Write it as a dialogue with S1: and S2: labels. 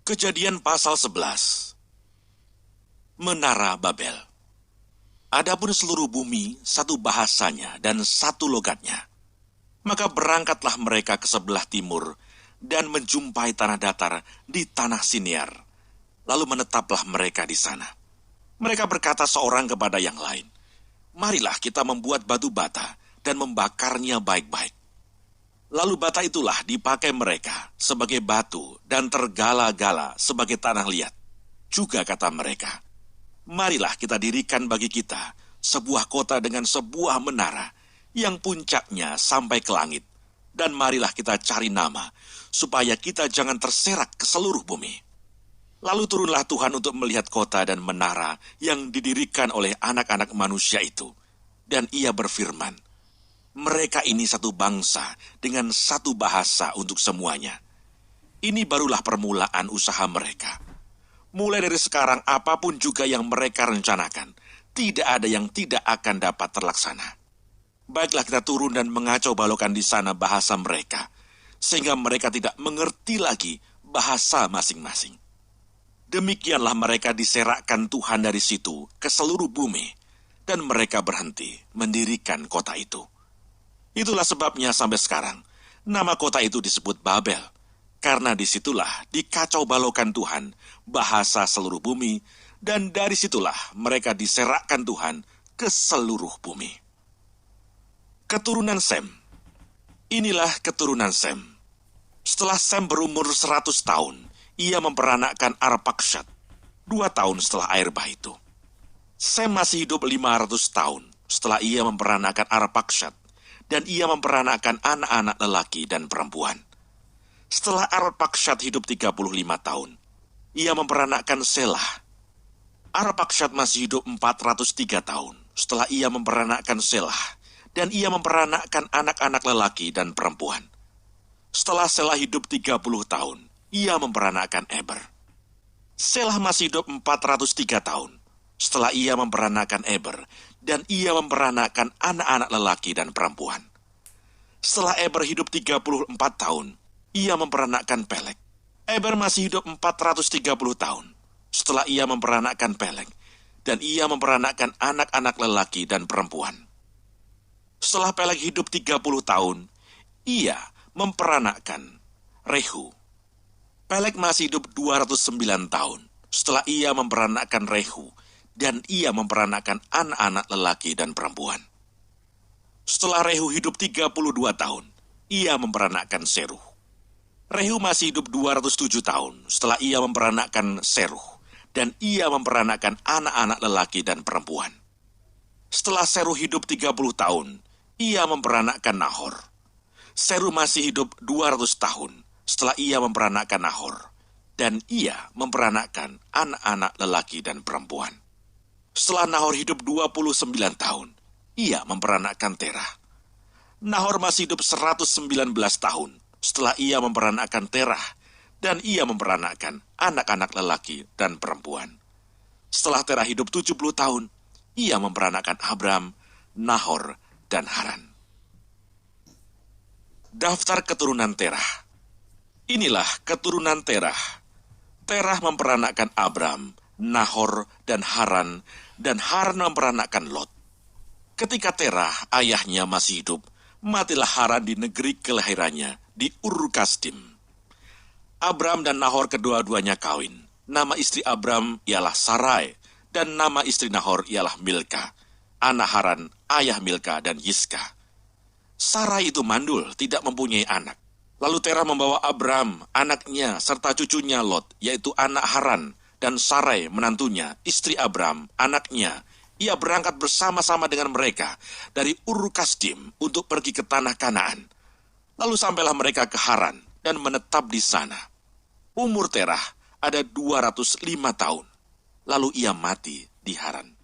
S1: Kejadian pasal 11. Menara Babel. Adapun seluruh bumi satu bahasanya dan satu logatnya. Maka berangkatlah mereka ke sebelah timur dan menjumpai tanah datar di tanah Siniar. Lalu menetaplah mereka di sana. Mereka berkata seorang kepada yang lain, "Marilah kita membuat batu bata dan membakarnya baik-baik." Lalu bata itulah dipakai mereka sebagai batu dan tergala-gala sebagai tanah liat. Juga kata mereka, "Marilah kita dirikan bagi kita sebuah kota dengan sebuah menara yang puncaknya sampai ke langit. Dan marilah kita cari nama supaya kita jangan terserak ke seluruh bumi." Lalu turunlah Tuhan untuk melihat kota dan menara yang didirikan oleh anak-anak manusia itu. Dan ia berfirman, "Mereka ini satu bangsa dengan satu bahasa untuk semuanya. Ini barulah permulaan usaha mereka. Mulai dari sekarang apapun juga yang mereka rencanakan, tidak ada yang tidak akan dapat terlaksana. Baiklah kita turun dan mengacau balaukan di sana bahasa mereka, sehingga mereka tidak mengerti lagi bahasa masing-masing." Demikianlah mereka diserakkan Tuhan dari situ ke seluruh bumi, dan mereka berhenti mendirikan kota itu. Itulah sebabnya sampai sekarang nama kota itu disebut Babel, karena disitulah dikacau balaukan Tuhan bahasa seluruh bumi, dan dari situlah mereka diserakkan Tuhan ke seluruh bumi. Keturunan Sem. Inilah keturunan Sem. Setelah Sem berumur 100 tahun, ia memperanakkan Arpakshad 2 tahun setelah air bah itu. Sem masih hidup 500 tahun setelah ia memperanakkan Arpakshad, dan ia memperanakkan anak-anak lelaki dan perempuan. Setelah Arpakshad hidup 35 tahun, ia memperanakkan Selah. Arpakshad masih hidup 403 tahun setelah ia memperanakkan Selah, dan ia memperanakkan anak-anak lelaki dan perempuan. Setelah Selah hidup 30 tahun, ia memperanakkan Eber. Selah masih hidup 403 tahun setelah ia memperanakkan Eber, dan ia memperanakkan anak-anak lelaki dan perempuan. Setelah Eber hidup 34 tahun, ia memperanakkan Peleg. Eber masih hidup 430 tahun setelah ia memperanakkan Peleg, dan ia memperanakkan anak-anak lelaki dan perempuan. Setelah Peleg hidup 30 tahun, ia memperanakkan Rehu. Peleg masih hidup 209 tahun setelah ia memperanakkan Rehu, dan ia memperanakkan anak-anak lelaki dan perempuan. Setelah Rehu hidup 32 tahun, ia memperanakkan Seruh. Rehu masih hidup 207 tahun setelah ia memperanakkan Seruh, dan ia memperanakkan anak-anak lelaki dan perempuan. Setelah Seruh hidup 30 tahun, ia memperanakkan Nahor. Seruh masih hidup 200 tahun setelah ia memperanakkan Nahor, dan ia memperanakkan anak-anak lelaki dan perempuan. Setelah Nahor hidup 29 tahun, ia memperanakkan Terah. Nahor masih hidup 119 tahun setelah ia memperanakkan Terah, dan ia memperanakkan anak-anak lelaki dan perempuan. Setelah Terah hidup 70 tahun, ia memperanakkan Abram, Nahor, dan Haran. Daftar keturunan Terah. Inilah keturunan Terah. Terah memperanakkan Abram, Nahor, dan Haran memperanakkan Lot. Ketika Terah, ayahnya masih hidup, matilah Haran di negeri kelahirannya, di Ur Kasdim. Abram dan Nahor kedua-duanya kawin. Nama istri Abram ialah Sarai, dan nama istri Nahor ialah Milka, anak Haran, ayah Milka dan Yiska. Sarai itu mandul, tidak mempunyai anak. Lalu Terah membawa Abram, anaknya, serta cucunya Lot, yaitu anak Haran, dan Sarai, menantunya, istri Abram, anaknya. Ia berangkat bersama-sama dengan mereka dari Ur Kasdim untuk pergi ke tanah Kanaan. Lalu sampailah mereka ke Haran dan menetap di sana. Umur Terah ada 205 tahun. Lalu ia mati di Haran.